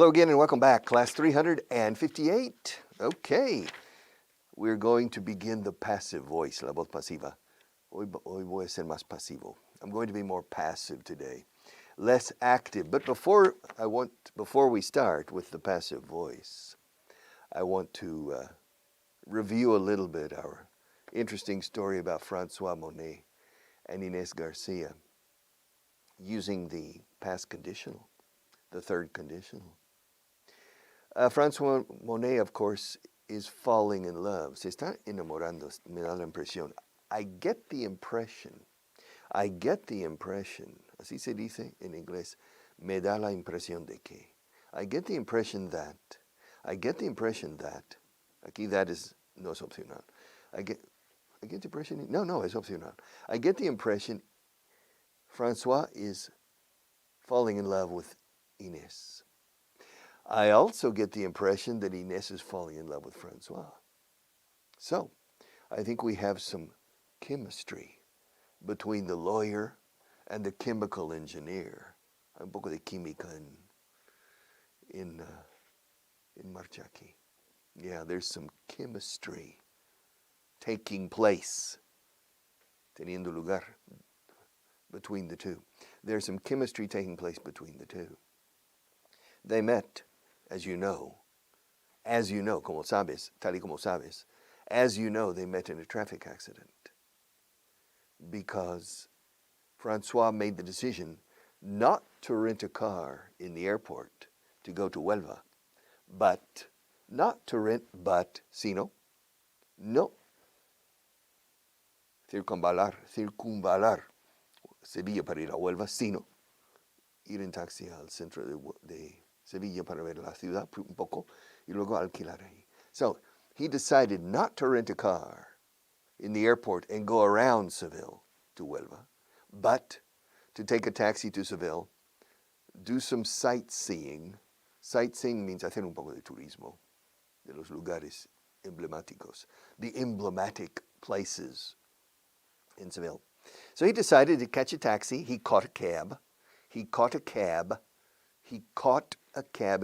Hello again and welcome back, class 358. Okay, we're going to begin the passive voice, la voz pasiva. Hoy voy a ser más pasivo. I'm going to be more passive today, less active. But before we start with the passive voice, I want to review a little bit our interesting story about Francois Monet and Inés Garcia using the past conditional, the third conditional. Francois Monet, of course, is falling in love. Se está enamorando, me da la impresión. I get the impression, así se dice en inglés, me da la impresión de que. I get the impression that, aquí that is, no es opcional. I get the impression, no, es opcional. I get the impression Francois is falling in love with Inés. I also get the impression that Inés is falling in love with Francois. So, I think we have some chemistry between the lawyer and the chemical engineer. Un poco de química en marcha aquí. Yeah, there's some chemistry taking place, teniendo lugar, between the two. There's some chemistry taking place between the two. They met, as you know, como sabes, tal y como sabes, as you know, they met in a traffic accident because Francois made the decision not to rent a car in the airport to go to Huelva, but sino, no, circunvalar Sevilla para ir a Huelva, sino ir en taxi al centro de Sevilla para ver la ciudad un poco y luego alquilar ahí. So he decided not to rent a car in the airport and go around Seville to Huelva, but to take a taxi to Seville, do some sightseeing. Sightseeing means hacer un poco de turismo, de los lugares emblemáticos, the emblematic places in Seville. So he decided to catch a taxi. He caught a cab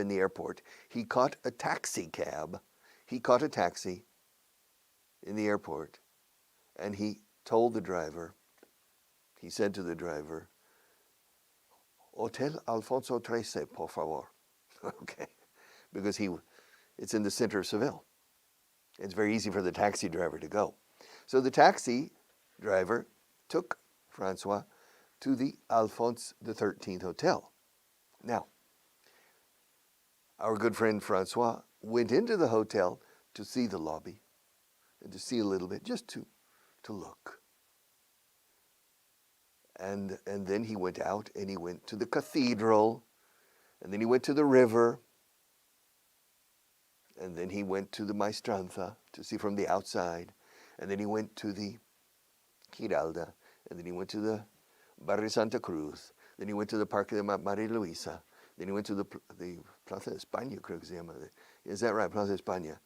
in the airport. He caught a taxi cab. He caught a taxi in the airport. And he told the driver, he said to the driver, Hotel Alfonso XIII, por favor. Okay, because it's in the center of Seville. It's very easy for the taxi driver to go. So the taxi driver took Francois to the Alphonse XIII Hotel. Now, our good friend Francois went into the hotel to see the lobby and to see a little bit, just to look. And then he went out and he went to the cathedral, and then he went to the river, and then he went to the Maestranza to see from the outside, and then he went to the Giralda, and then he went to the Barrio Santa Cruz, then he went to the Parque de María Luisa, then he went to the Plaza de España, creo que se llama. Is that right? Plaza de España,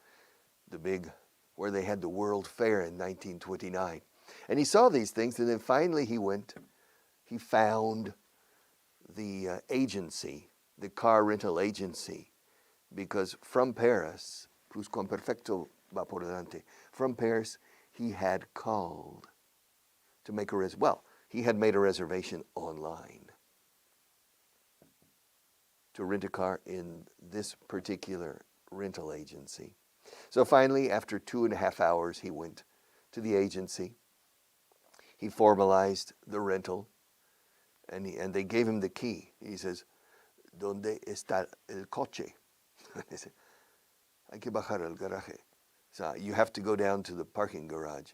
the big, where they had the World Fair in 1929. And he saw these things, and then finally he found the agency, the car rental agency, because from Paris, Pluscuamperfecto va por delante, from Paris, he had called to make he had made a reservation online to rent a car in this particular rental agency. So finally, after 2.5 hours, he went to the agency. He formalized the rental, and they gave him the key. He says, ¿Dónde está el coche? He said, hay que bajar al garaje. So you have to go down to the parking garage.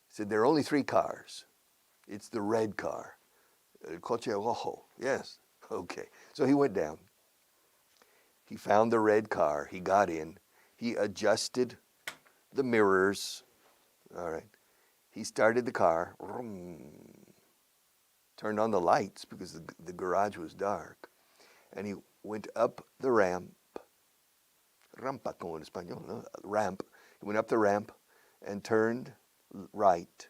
He said, there are only 3 cars. It's the red car. El coche rojo. Yes. Okay. So he went down. He found the red car. He got in. He adjusted the mirrors. All right. He started the car. Turned on the lights because the garage was dark. And he went up the ramp. Rampa, como en español, no? Ramp. He went up the ramp and turned right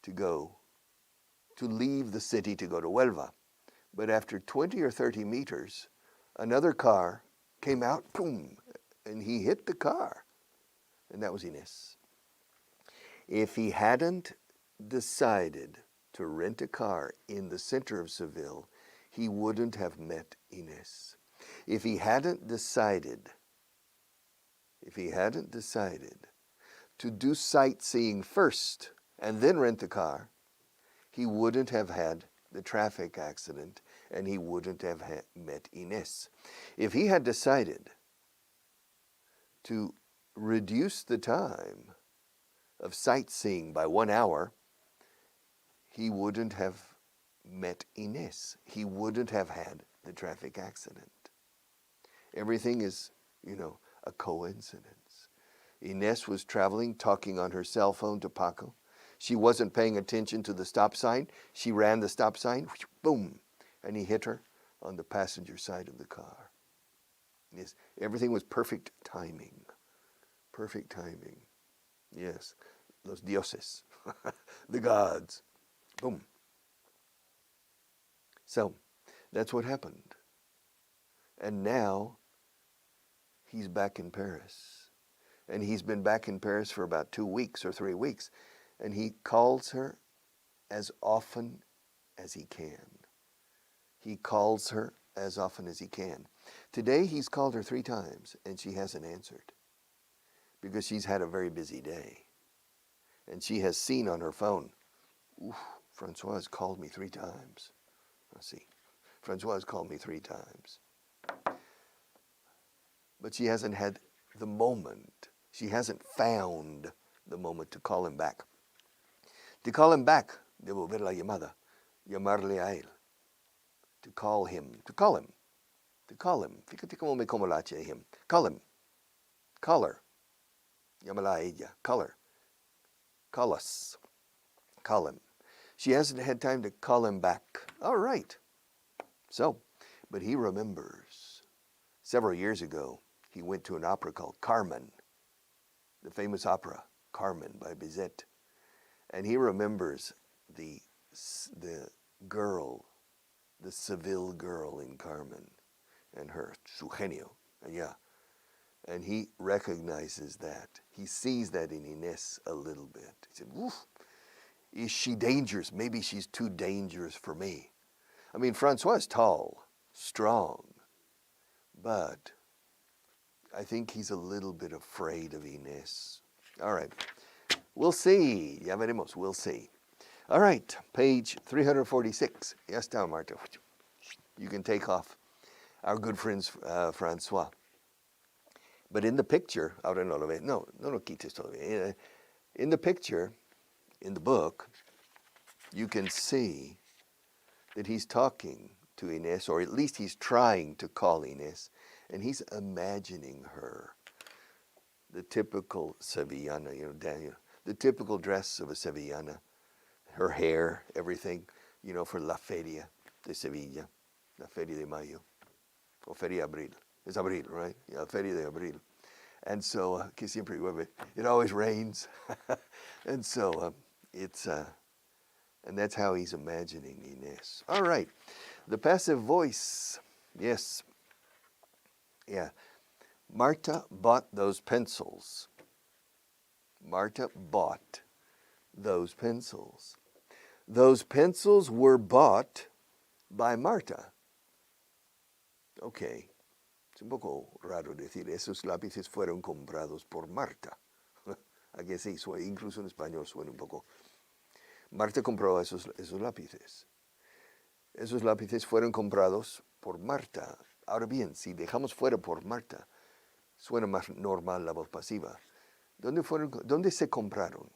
to leave the city to go to Huelva. But after 20 or 30 meters, another car came out, boom, and he hit the car. And that was Inés. If he hadn't decided to rent a car in the center of Seville, he wouldn't have met Inés. If he hadn't decided to do sightseeing first and then rent the car, he wouldn't have had the traffic accident and he wouldn't have met Inés. If he had decided to reduce the time of sightseeing by 1 hour, he wouldn't have met Inés. He wouldn't have had the traffic accident. Everything is, a coincidence. Inés was traveling, talking on her cell phone to Paco. She wasn't paying attention to the stop sign. She ran the stop sign, boom, and he hit her on the passenger side of the car. Yes, everything was perfect timing. Perfect timing. Yes, los dioses, the gods. Boom. So, that's what happened. And now, he's back in Paris. And he's been back in Paris for about 2 weeks or 3 weeks. And he calls her as often as he can. He calls her as often as he can. Today, he's called her 3 times, and she hasn't answered. Because she's had a very busy day. And she has seen on her phone, Francois has called me 3 times. Let's see. Francois has called me 3 times. But she hasn't had the moment. She hasn't found the moment to call him back. To call him back, devolver la llamada, llamarle a él. To call him, to call him, to call him. Fíjate cómo me como la H de him. Call him. Call her. Llámala a ella. Call her. Call us. Call him. She hasn't had time to call him back. All right. So, but he remembers. Several years ago, he went to an opera called Carmen, the famous opera, Carmen by Bizet. And he remembers the girl, the Seville girl in Carmen, and her, su genio, and he recognizes that. He sees that in Inés a little bit. He said, "Oof, is she dangerous? Maybe she's too dangerous for me." I mean, Francois is tall, strong, but I think he's a little bit afraid of Inés. All right. We'll see. Ya veremos. We'll see. All right. Page 346. Ya está, Marta. You can take off. Our good friend Francois. But in the picture, ahora no lo ve. No lo quites todavía. In the picture, in the book, you can see that he's talking to Inés, or at least he's trying to call Inés, and he's imagining her, the typical Sevillana, the typical dress of a Sevillana, her hair, everything, for La Feria de Sevilla, La Feria de Mayo, or Feria Abril. It's Abril, right? Yeah, Feria de Abril. And so, que siempre llueve. It always rains. And so, and that's how he's imagining Inés. All right. The passive voice. Yes. Yeah. Marta bought those pencils. Marta bought those pencils. Those pencils were bought by Marta. Okay. Es un poco raro decir, esos lápices fueron comprados por Marta. ¿A qué se hizo? Incluso en español suena un poco. Marta compró esos lápices. Esos lápices fueron comprados por Marta. Ahora bien, si dejamos fuera por Marta, suena más normal la voz pasiva. ¿Dónde se compraron?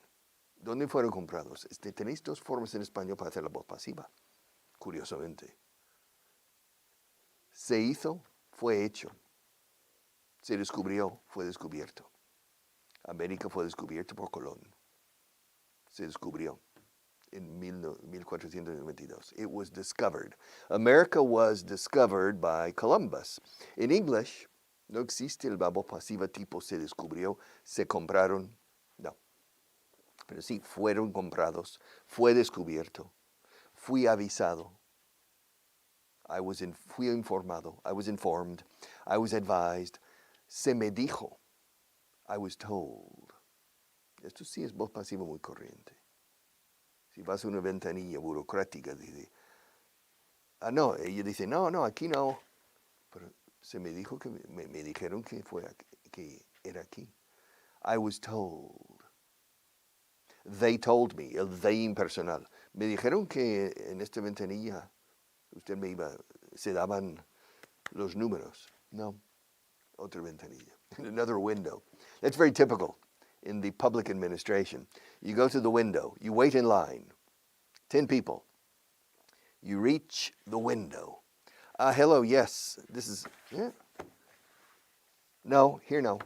¿Dónde fueron comprados? Tenéis 2 formas en español para hacer la voz pasiva, curiosamente. Se hizo, fue hecho. Se descubrió, fue descubierto. América fue descubierta por Colón. Se descubrió en 1492. It was discovered. America was discovered by Columbus. In English, no existe el voz pasiva tipo se descubrió, se compraron. No. Pero sí, fueron comprados, fue descubierto, fui avisado. Fui informado. I was informed. I was advised. Se me dijo. I was told. Esto sí es voz pasiva muy corriente. Si vas a una ventanilla burocrática, dice, no, ella dice, no, aquí no. Pero se me dijo que me dijeron que era aquí. I was told. They told me, el they impersonal. Me dijeron que en esta ventanilla se daban los números. No, otra ventanilla. In another window. That's very typical in the public administration. You go to the window, you wait in line, 10 people. You reach the window. Hello, yes, this is, yeah. No, here no.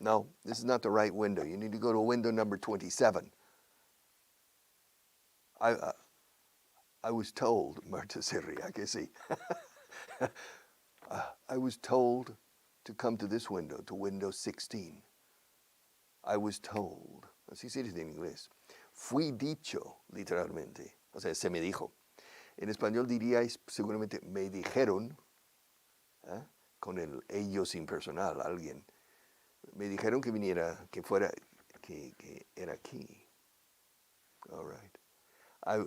No, this is not the right window. You need to go to window number 27. I was told, Marta se ríe, que sí. I was told to come to this window, to window 16. I was told. Así se dice en inglés. Fui dicho, literalmente. O sea, se me dijo. En español diríais seguramente me dijeron, con el ellos impersonal, alguien. Me dijeron que viniera, que era aquí. All right.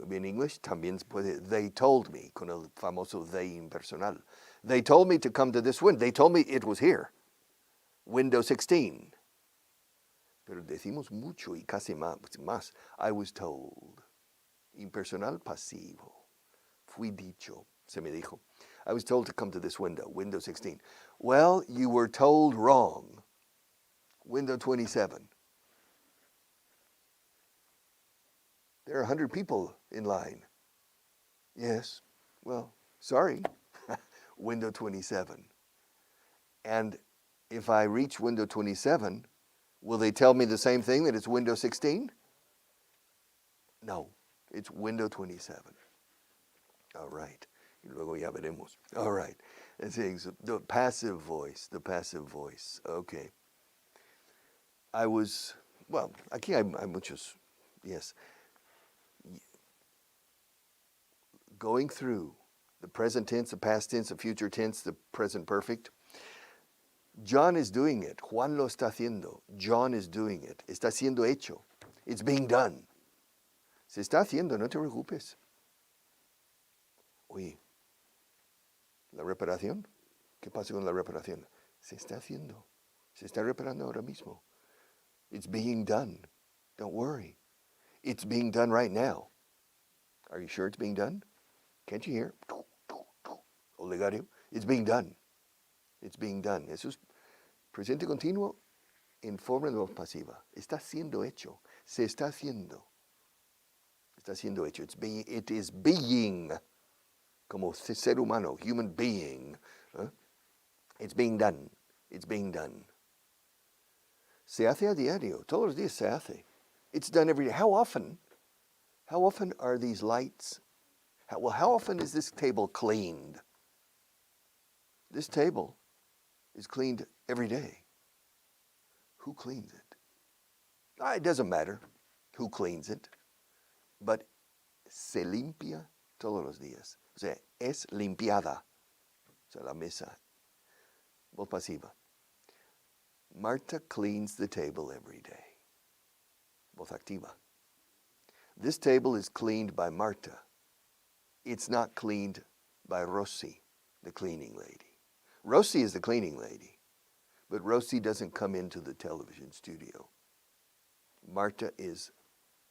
In English también puede, they told me, con el famoso they impersonal. They told me to come to this window. They told me it was here. Window 16. Pero decimos mucho y casi más. I was told. Impersonal pasivo. Fui dicho. Se me dijo. I was told to come to this window. Window 16. Well, you were told wrong. Window 27. There are 100 people in line. Yes. Well, sorry. Window 27. And if I reach window 27, will they tell me the same thing, that it's window 16? No, it's window 27. All right. Y luego ya veremos. All right. The passive voice. Okay. Aquí hay muchos, yes. Going through the present tense, the past tense, the future tense, the present perfect. John is doing it. Juan lo está haciendo. John is doing it. Está siendo hecho. It's being done. Se está haciendo, no te preocupes. Oye, ¿la reparación? ¿Qué pasa con la reparación? Se está haciendo. Se está reparando ahora mismo. It's being done. Don't worry. It's being done right now. Are you sure it's being done? Can't you hear? Olegario. It's being done. It's being done. Eso es presente continuo en forma de voz pasiva. Está siendo hecho. Se está haciendo. Está siendo hecho. It is being. Como ser humano, human being. It's being done. It's being done. Se hace a diario. Todos los días se hace. It's done every day. How often are these lights? How often is this table cleaned? This table is cleaned every day. Who cleans it? It doesn't matter who cleans it, but se limpia todos los días. O sea, es limpiada. O sea, la mesa. Voz pasiva. Marta cleans the table every day. Voz activa. This table is cleaned by Marta. It's not cleaned by Rosy, the cleaning lady. Rosy is the cleaning lady, but Rosy doesn't come into the television studio. Marta is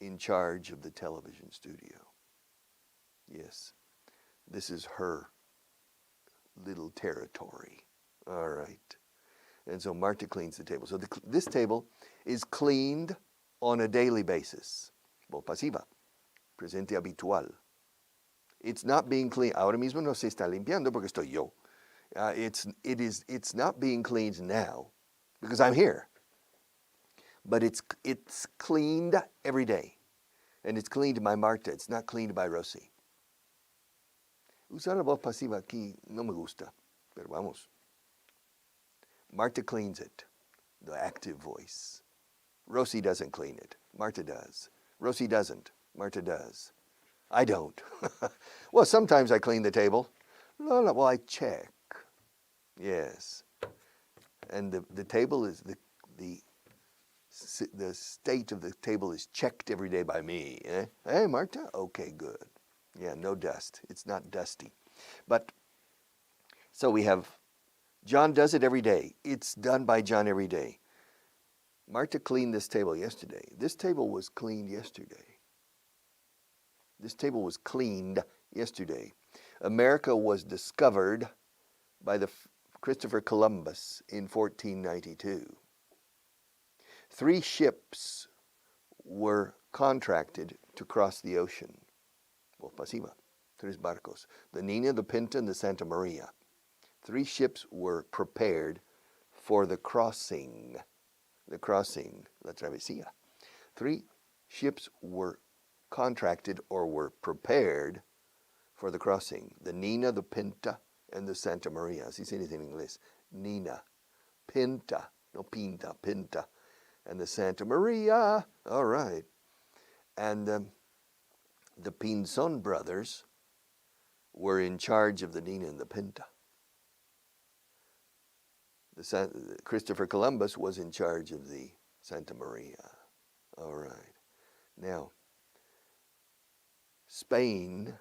in charge of the television studio. Yes, this is her little territory. All right. And so Marta cleans the table. So this table is cleaned on a daily basis. Voz pasiva. Presente habitual. It's not being cleaned. Ahora mismo no se está limpiando porque estoy yo. It's not being cleaned now because I'm here. But it's cleaned every day. And it's cleaned by Marta. It's not cleaned by Rosy. Usar la voz pasiva aquí no me gusta, pero vamos. Marta cleans it, the active voice. Rosy doesn't clean it. Marta does. Rosy doesn't. Marta does. I don't. Well, sometimes I clean the table. No, no, well, I check. Yes. And the table is the state of the table is checked every day by me. Eh? Hey, Marta? Okay, good. Yeah, no dust. It's not dusty. But so we have John does it every day. It's done by John every day. Marta cleaned this table yesterday. This table was cleaned yesterday. This table was cleaned yesterday. America was discovered by Christopher Columbus in 1492. 3 ships were contracted to cross the ocean. Voz pasiva. 3 barcos. The Nina, the Pinta, and the Santa Maria. 3 ships were prepared for the crossing. The crossing, la travesía. 3 ships were contracted or were prepared for the crossing. The Nina, the Pinta, and the Santa Maria. Así se dice en inglés. Nina, Pinta, no Pinta, Pinta, and the Santa Maria. All right. And the Pinzon brothers were in charge of the Nina and the Pinta. Christopher Columbus was in charge of the Santa Maria. All right. Now, Spain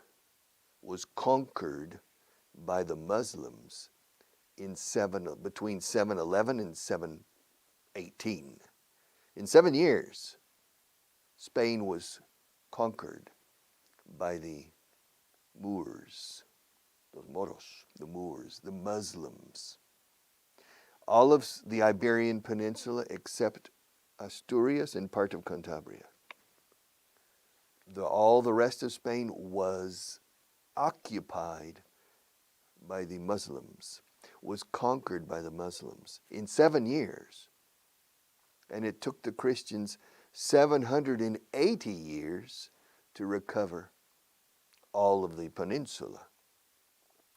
was conquered by the Muslims in between 711 and 718. In 7 years, Spain was conquered by the Moors, los Moros, the Moors, the Muslims. All of the Iberian Peninsula except Asturias and part of Cantabria. All the rest of Spain was occupied by the Muslims, was conquered by the Muslims in 7 years. And it took the Christians 780 years to recover all of the peninsula.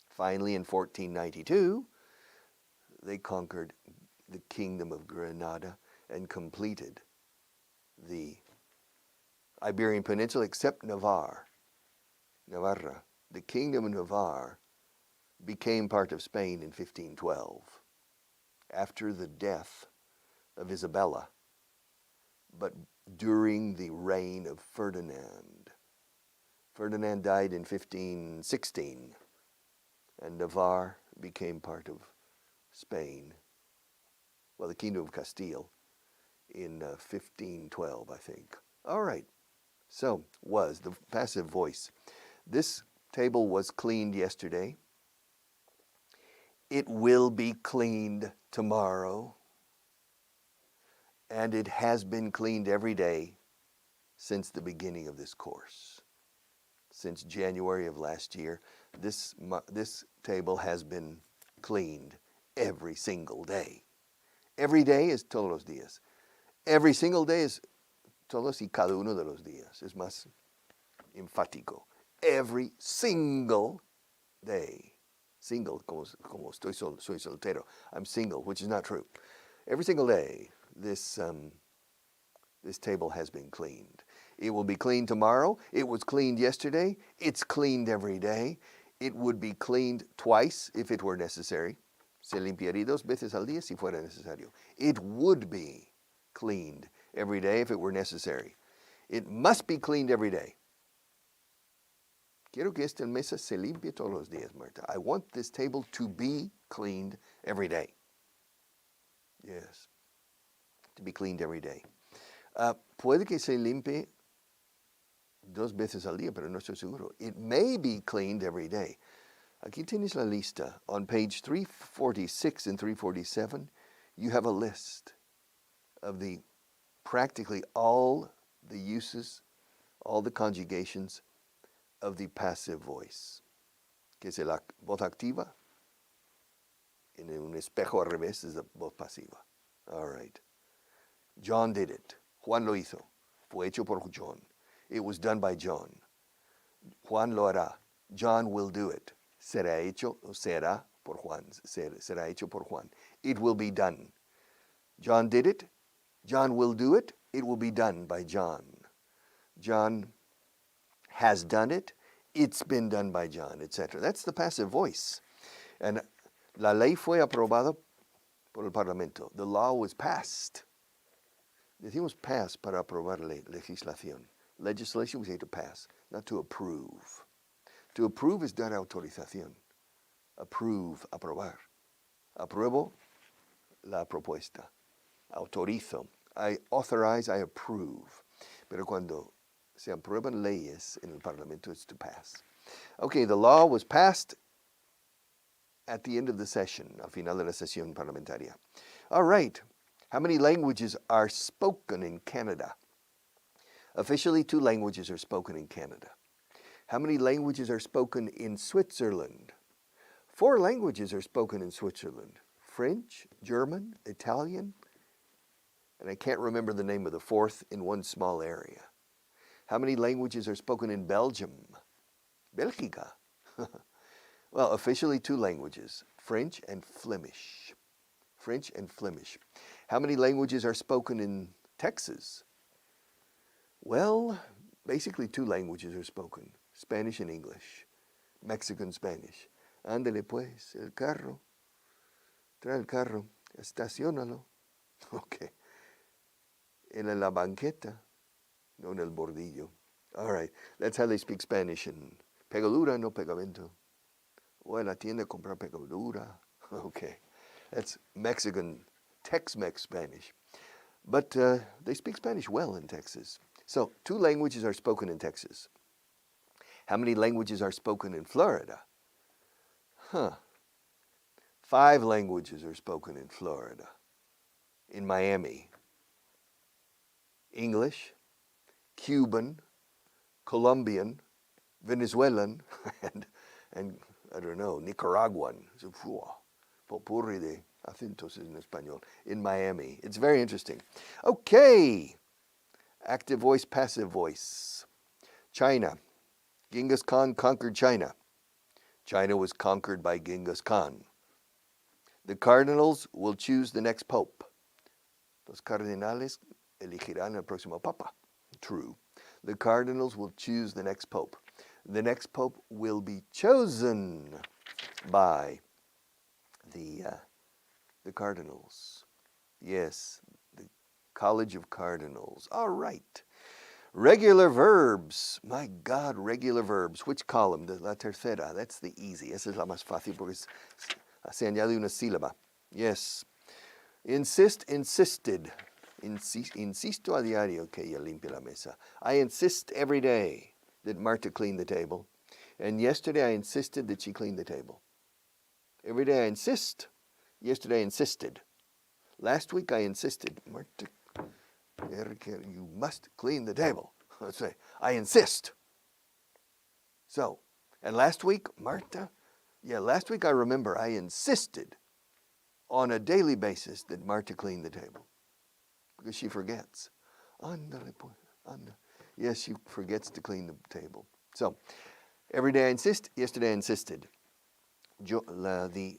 Finally, in 1492, they conquered the kingdom of Granada and completed the Iberian Peninsula except Navarra. The kingdom of Navarre became part of Spain in 1512 after the death of Isabella, but during the reign of Ferdinand. Ferdinand died in 1516, and Navarre became part of Spain, well, the Kingdom of Castile, in 1512, I think. All right, so was the passive voice. This table was cleaned yesterday. It will be cleaned tomorrow. And it has been cleaned every day since the beginning of this course. Since January of last year, this table has been cleaned every single day. Every day is todos los días. Every single day is todos y cada uno de los días. Es más enfático. Every single day. Single, como soy soltero. I'm single, which is not true. Every single day, this table has been cleaned. It will be cleaned tomorrow. It was cleaned yesterday. It's cleaned every day. It would be cleaned twice if it were necessary. Se limpiaría 2 veces al día si fuera necesario. It would be cleaned every day if it were necessary. It must be cleaned every day. Quiero que esta mesa se limpie todos los días, Marta. I want this table to be cleaned every day. Yes, to be cleaned every day. Puede que se limpie 2 veces al día, pero no estoy seguro. It may be cleaned every day. Aquí tienes la lista. On page 346 and 347, you have a list of practically all the uses, all the conjugations of the passive voice, que es la voz activa. En un espejo al revés es la voz pasiva. All right. John did it. Juan lo hizo. Fue hecho por John. It was done by John. Juan lo hará. John will do it. Será hecho, será por Juan. Será hecho por Juan. It will be done. John did it. John will do it. It will be done by John. John has done it, it's been done by John, etc. That's the passive voice. And la ley fue aprobada por el Parlamento. The law was passed. Decimos pass para aprobar legislación. Legislation we say to pass, not to approve. To approve is dar autorización. Approve, aprobar. Apruebo la propuesta. Autorizo. I authorize, I approve. Pero cuando se aprueban leyes en el Parlamento, it's to pass. Okay, the law was passed at the end of the session, al final de la sesión parlamentaria. All right, how many languages are spoken in Canada? Officially, 2 languages are spoken in Canada. How many languages are spoken in Switzerland? 4 languages are spoken in Switzerland. French, German, Italian, and I can't remember the name of the 4th in one small area. How many languages are spoken in Belgium? Belgica. Well, officially 2 languages, French and Flemish. French and Flemish. How many languages are spoken in Texas? Well, basically 2 languages are spoken, Spanish and English, Mexican Spanish. Ándale pues, el carro, trae el carro, estaciónalo. Okay. En la banqueta, no en el bordillo. All right, that's how they speak Spanish in pegadura, no pegamento. O en la tienda comprar pegadura. Okay, that's Mexican Tex-Mex Spanish. But they speak Spanish well in Texas. So 2 languages are spoken in Texas. How many languages are spoken in Florida? 5 languages are spoken in Florida. In Miami, English, Cuban, Colombian, Venezuelan, and I don't know, Nicaraguan. Popurrí de acentos en español. In Miami. It's very interesting. Okay. Active voice, passive voice. China. Genghis Khan conquered China. China was conquered by Genghis Khan. The cardinals will choose the next pope. Los cardenales elegirán el próximo papa. True. The cardinals will choose the next pope. The next pope will be chosen by the cardinals. Yes, the College of Cardinals. All right. Regular verbs. My God, regular verbs. Which column? La tercera. That's the easy. Esa es la más fácil porque se añade una sílaba. Yes. Insist, insisted. Insisto a diario que ella limpie la mesa. I insist every day that Marta clean the table. And yesterday I insisted that she clean the table. Every day I insist. Yesterday I insisted. Last week I insisted, Marta, you must clean the table. Let's say, I insist. So, and last week, Marta, last week I remember I insisted on a daily basis that Marta clean the table. Because she forgets. Ándale pues, anda. Yes, she forgets to clean the table. So, every day I insist, yesterday I insisted. The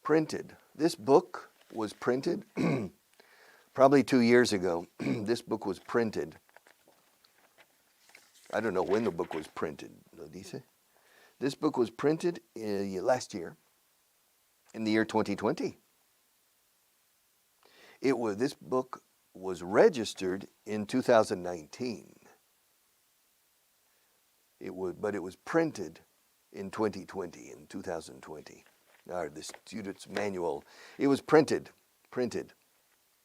printed. This book was printed probably 2 years ago. This book was printed. I don't know when the book was printed. ¿Lo dice? This book was printed last year, in the year 2020. This book was registered in 2019. But it was printed in 2020, in 2020. The student's manual. It was printed,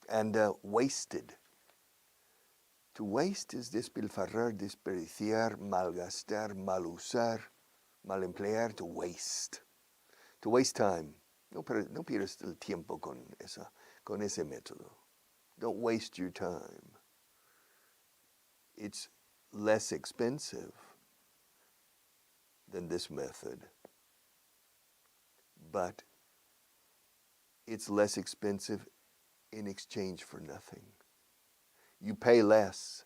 and wasted. To waste is despilfarrar, desperdiciar, malgastar, malusar, malemplear, to waste. To waste time. No pierdas el tiempo con ese método. Don't waste your time. It's less expensive than this method, but it's less expensive in exchange for nothing. You pay less,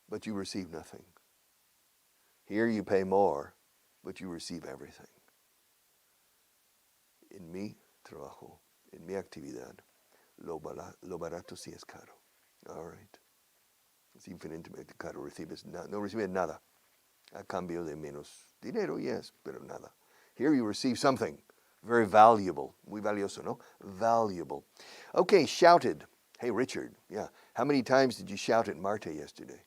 but you receive nothing. Here you pay more, but you receive everything. En mi trabajo, en mi actividad, lo barato sí es caro. All right. Es infinitamente caro. No recibes nada. A cambio de menos dinero, yes, pero nada. Here you receive something very valuable. Muy valioso, no? Valuable. Okay, shouted. Hey, Richard, yeah. How many times did you shout at Marta yesterday?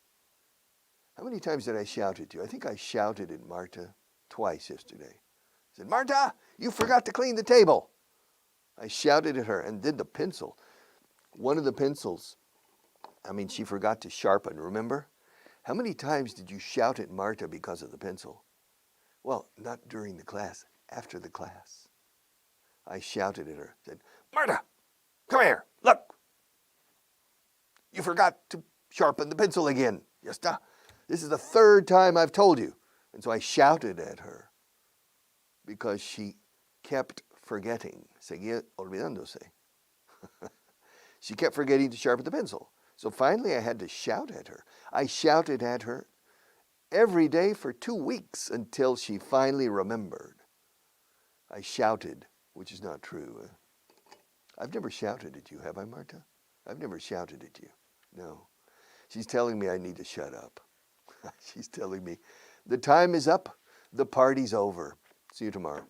How many times did I shout at you? I think I shouted at Marta twice yesterday. I said, Marta, you forgot to clean the table. I shouted at her and did the pencil. One of the pencils, she forgot to sharpen, remember? How many times did you shout at Marta because of the pencil? Well, not during the class, after the class. I shouted at her, said, Marta, come here, look. You forgot to sharpen the pencil again. Ya está. This is the third time I've told you. And so I shouted at her because she kept forgetting. Seguía olvidándose. She kept forgetting to sharpen the pencil. So finally I had to shout at her. I shouted at her every day for 2 weeks until she finally remembered. I shouted, which is not true. I've never shouted at you, have I, Marta? I've never shouted at you. No. She's telling me I need to shut up. She's telling me the time is up, the party's over. See you tomorrow.